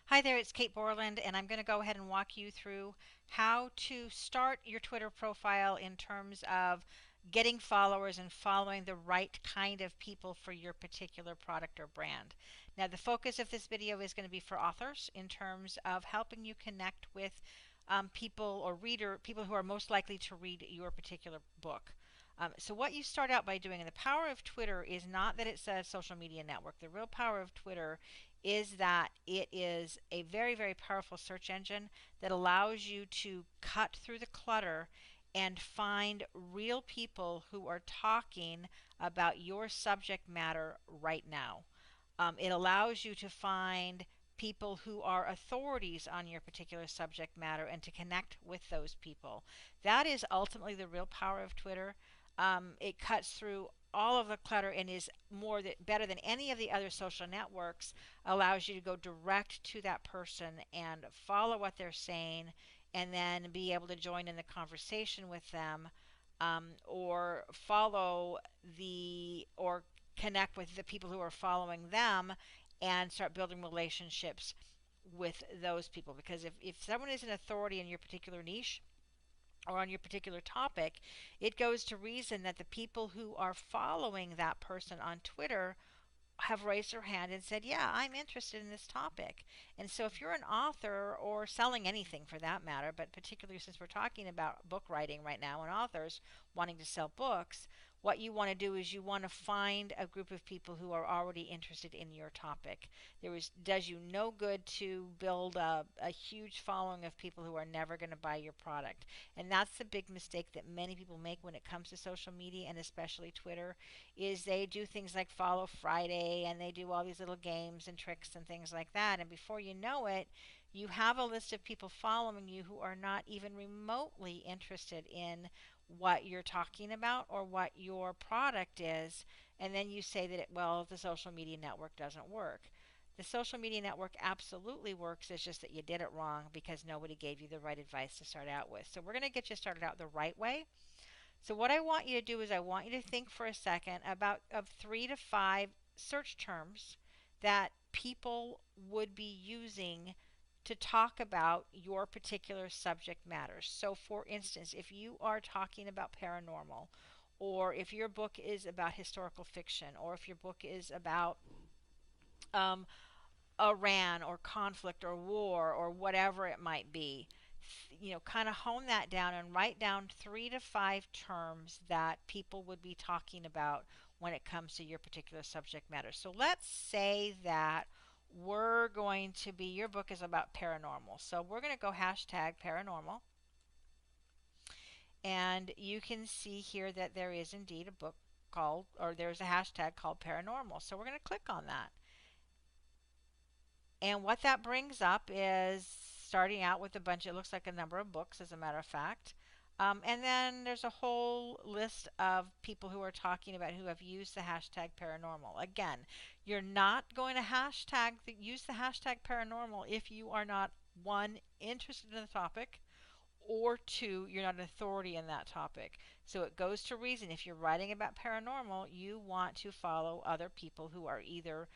Hi there, it's Kate Borland, and I'm going to go ahead and walk you through how to start your Twitter profile in terms of getting followers and following the right kind of people for your particular product or brand. Now, the focus of this video is going to be for authors in terms of helping you connect with people or people who are most likely to read your particular book. So what you start out by doing, and the power of Twitter is not that it's a social media network. The real power of Twitter is that it is a very, very powerful search engine that allows you to cut through the clutter and find real people who are talking about your subject matter right now. It allows you to find people who are authorities on your particular subject matter and to connect with those people. That is ultimately the real power of Twitter. It cuts through all of the clutter and is better than any of the other social networks, allows you to go direct to that person and follow what they're saying and then be able to join in the conversation with them, or follow or connect with the people who are following them and start building relationships with those people. Because if someone is an authority in your particular niche or on your particular topic, it goes to reason that the people who are following that person on Twitter have raised their hand and said, yeah, I'm interested in this topic. And so if you're an author or selling anything for that matter, but particularly since we're talking about book writing right now and authors wanting to sell books, what you want to do is you want to find a group of people who are already interested in your topic. Does you no good to build a huge following of people who are never going to buy your product. And that's the big mistake that many people make when it comes to social media and especially Twitter, is they do things like follow Friday and they do all these little games and tricks and things like that. And before you know it, you have a list of people following you who are not even remotely interested in what you're talking about or what your product is. And then you say that, well, the social media network doesn't work. The social media network absolutely works. It's just that you did it wrong because nobody gave you the right advice to start out with. So we're going to get you started out the right way. So what I want you to do is I want you to think for a second about of 3 to 5 search terms that people would be using to talk about your particular subject matter. So for instance, if you are talking about paranormal, or if your book is about historical fiction, or if your book is about um, Iran or conflict or war or whatever it might be, kind of hone that down and write down 3 to 5 terms that people would be talking about when it comes to your particular subject matter. So let's say that your book is about paranormal. So we're going to go hashtag paranormal. And you can see here that there is indeed a book called, or there's a hashtag called paranormal. So we're going to click on that. And what that brings up is starting out with a bunch, it looks like a number of books, as a matter of fact. And then there's a whole list of people who are talking about who have used the hashtag paranormal. Again, you're not going to use the hashtag paranormal if you are not, one, interested in the topic, or two, you're not an authority in that topic. So it goes to reason, if you're writing about paranormal, you want to follow other people who are either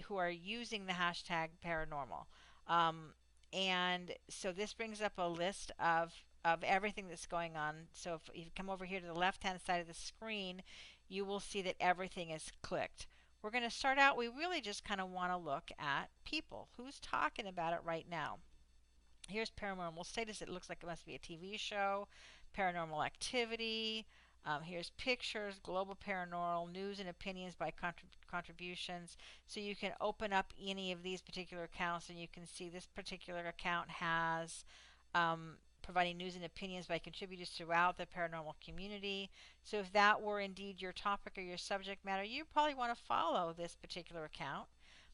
who are using the hashtag paranormal. Um, and so this brings up a list of everything that's going on. So if you come over here to the left hand side of the screen, you will see that everything is clicked. We're going to start out, we really just kind of want to look at people. Who's talking about it right now? Here's paranormal status. It looks like it must be a TV show. Paranormal activity. Here's pictures, global paranormal, news and opinions by contributions. So you can open up any of these particular accounts and you can see this particular account has providing news and opinions by contributors throughout the paranormal community. So if that were indeed your topic or your subject matter, you probably want to follow this particular account.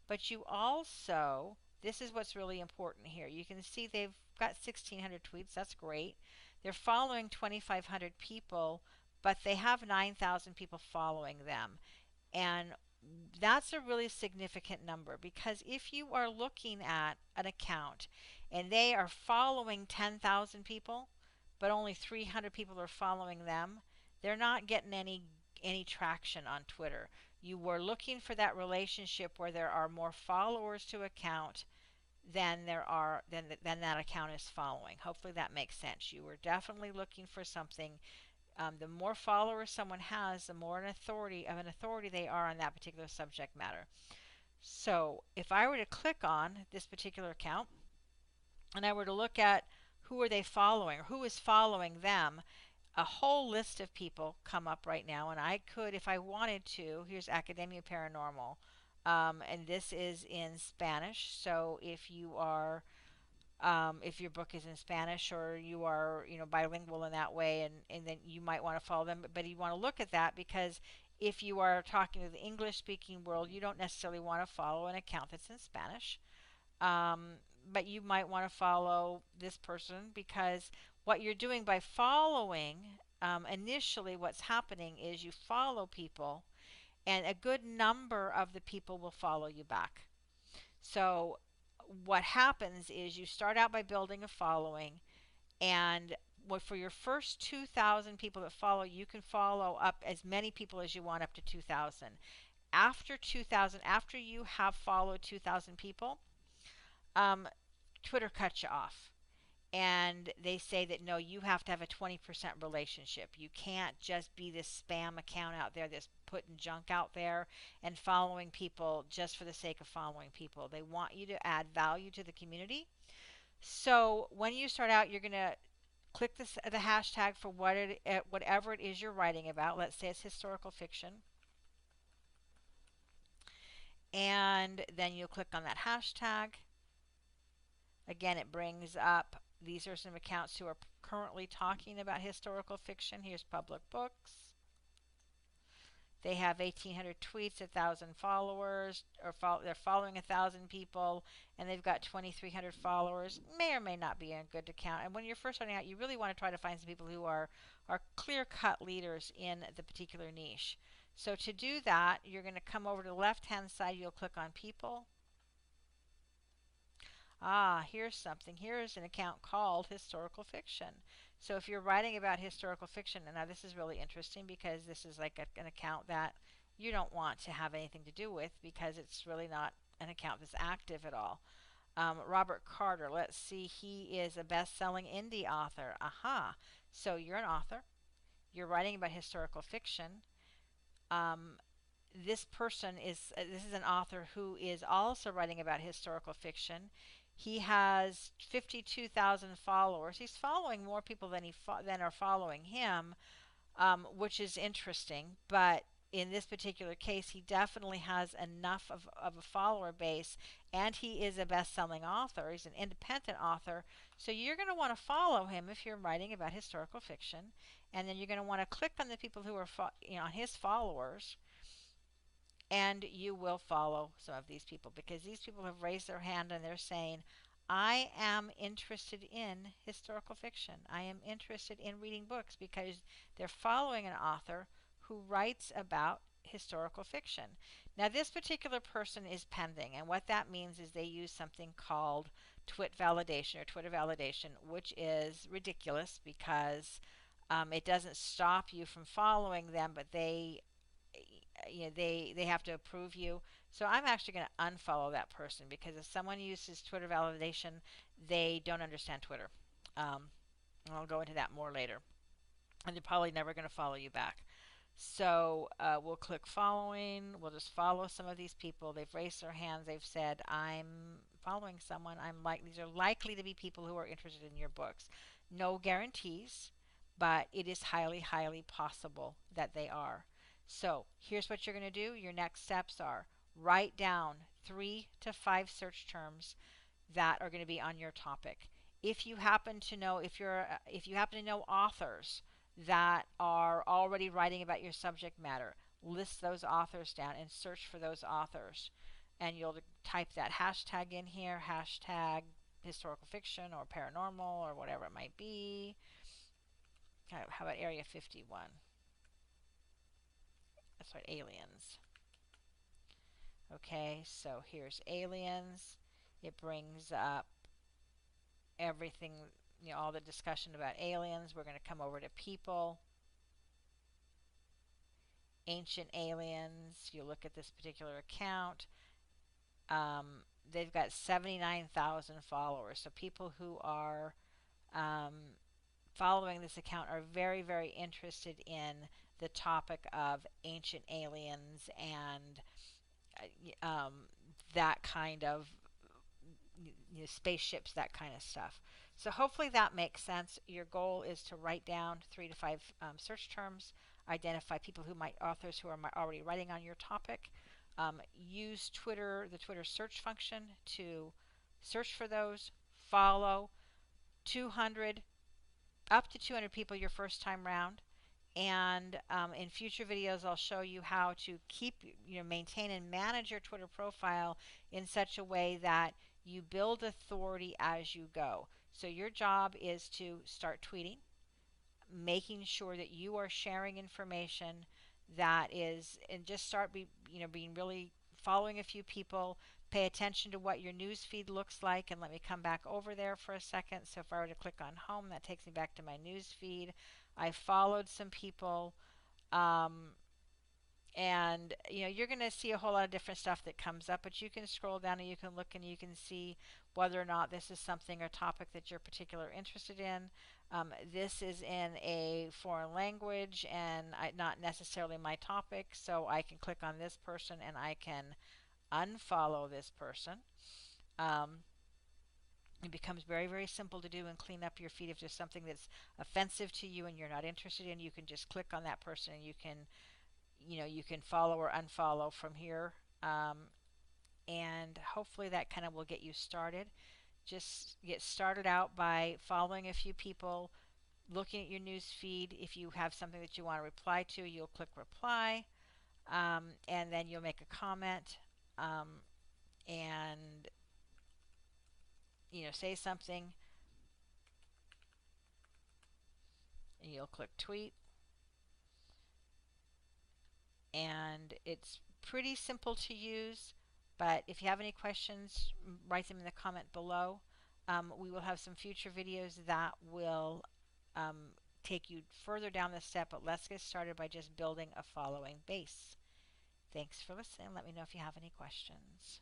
But you also, this is what's really important here. You can see they've got 1,600 tweets. That's great. They're following 2,500 people, but they have 9,000 people following them. And that's a really significant number, because if you are looking at an account and they are following 10,000 people, but only 300 people are following them, they're not getting any traction on Twitter. You were looking for that relationship where there are more followers to account then there are then that account is following. Hopefully that makes sense. You were definitely looking for something. The more followers someone has, the more an authority they are on that particular subject matter. So if I were to click on this particular account and I were to look at who are they following or who is following them, a whole list of people come up right now, and I could, if I wanted to, here's Academia Paranormal, and this is in Spanish. So if your book is in Spanish or you are, bilingual in that way, and then you might want to follow them, but you want to look at that because if you are talking to the English-speaking world, you don't necessarily want to follow an account that's in Spanish. But you might want to follow this person because what you're doing by following, initially what's happening is you follow people and a good number of the people will follow you back. So what happens is you start out by building a following, and for your first 2,000 people that follow, you can follow up as many people as you want, up to 2,000. After 2,000, after you have followed 2,000 people, um, Twitter cuts you off. And they say that no, you have to have a 20% relationship. You can't just be this spam account out there that's putting junk out there and following people just for the sake of following people. They want you to add value to the community. So when you start out, you're going to click the hashtag for whatever it is you're writing about. Let's say it's historical fiction. And then you'll click on that hashtag. Again, it brings up, these are some accounts who are currently talking about historical fiction. Here's Public Books. They have 1,800 tweets, 1,000 followers, or they're following 1,000 people, and they've got 2,300 followers. May or may not be a good account. And when you're first starting out, you really want to try to find some people who are clear-cut leaders in the particular niche. So to do that, you're going to come over to the left-hand side. You'll click on People. Here's something. Here's an account called Historical Fiction. So if you're writing about historical fiction, and now this is really interesting because this is like an account that you don't want to have anything to do with because it's really not an account that's active at all. Robert Carter, let's see, he is a best-selling indie author. So you're an author. You're writing about historical fiction. This person is this is an author who is also writing about historical fiction. He has 52,000 followers. He's following more people than are following him, which is interesting. But in this particular case, he definitely has enough of a follower base, and he is a best-selling author. He's an independent author. So you're going to want to follow him if you're writing about historical fiction, and then you're going to want to click on the people who are his followers, and you will follow some of these people because these people have raised their hand and they're saying, I am interested in historical fiction. I am interested in reading books because they're following an author who writes about historical fiction. Now, this particular person is pending, and what that means is they use something called Twitter validation, which is ridiculous because it doesn't stop you from following them, but they have to approve you. So I'm actually going to unfollow that person because if someone uses Twitter validation, they don't understand Twitter. And I'll go into that more later. And they're probably never going to follow you back. So we'll click following. We'll just follow some of these people. They've raised their hands. They've said, I'm following someone. These are likely to be people who are interested in your books. No guarantees, but it is highly, highly possible that they are. So here's what you're going to do. Your next steps are write down 3 to 5 search terms that are going to be on your topic. If you happen to know authors that are already writing about your subject matter, list those authors down and search for those authors. And you'll type that hashtag in here, hashtag historical fiction or paranormal or whatever it might be. How about Area 51? That's right, aliens. Okay, so here's aliens. It brings up everything, all the discussion about aliens. We're going to come over to people. Ancient aliens. You look at this particular account. they've got 79,000 followers. So people who are um, following this account are very, very interested in the topic of ancient aliens and um, that kind of spaceships, that kind of stuff. So hopefully that makes sense. Your goal is to write down 3 to 5 search terms, identify people who might authors who are already writing on your topic. Use Twitter, the Twitter search function to search for those. Follow 200 up to 200 people your first time round. And in future videos, I'll show you how to keep, maintain and manage your Twitter profile in such a way that you build authority as you go. So your job is to start tweeting, making sure that you are sharing information that is, and just start being really following a few people. Pay attention to what your news feed looks like, and let me come back over there for a second. So if I were to click on home, that takes me back to my news feed. I followed some people. Um, and you're going to see a whole lot of different stuff that comes up, but you can scroll down and you can look and you can see whether or not this is something or topic that you're particularly interested in. This is in a foreign language and not necessarily my topic, so I can click on this person and I can unfollow this person. um, it becomes very, very simple to do and clean up your feed. If there's something that's offensive to you and you're not interested in, you can just click on that person and you can follow or unfollow from here. And hopefully that kind of will get you started. Just get started out by following a few people, looking at your news feed. If you have something that you want to reply to, you'll click reply, and then you'll make a comment, and say something, and you'll click tweet. And it's pretty simple to use, but if you have any questions, write them in the comment below. We will have some future videos that will take you further down the step, but let's get started by just building a following base. Thanks for listening. Let me know if you have any questions.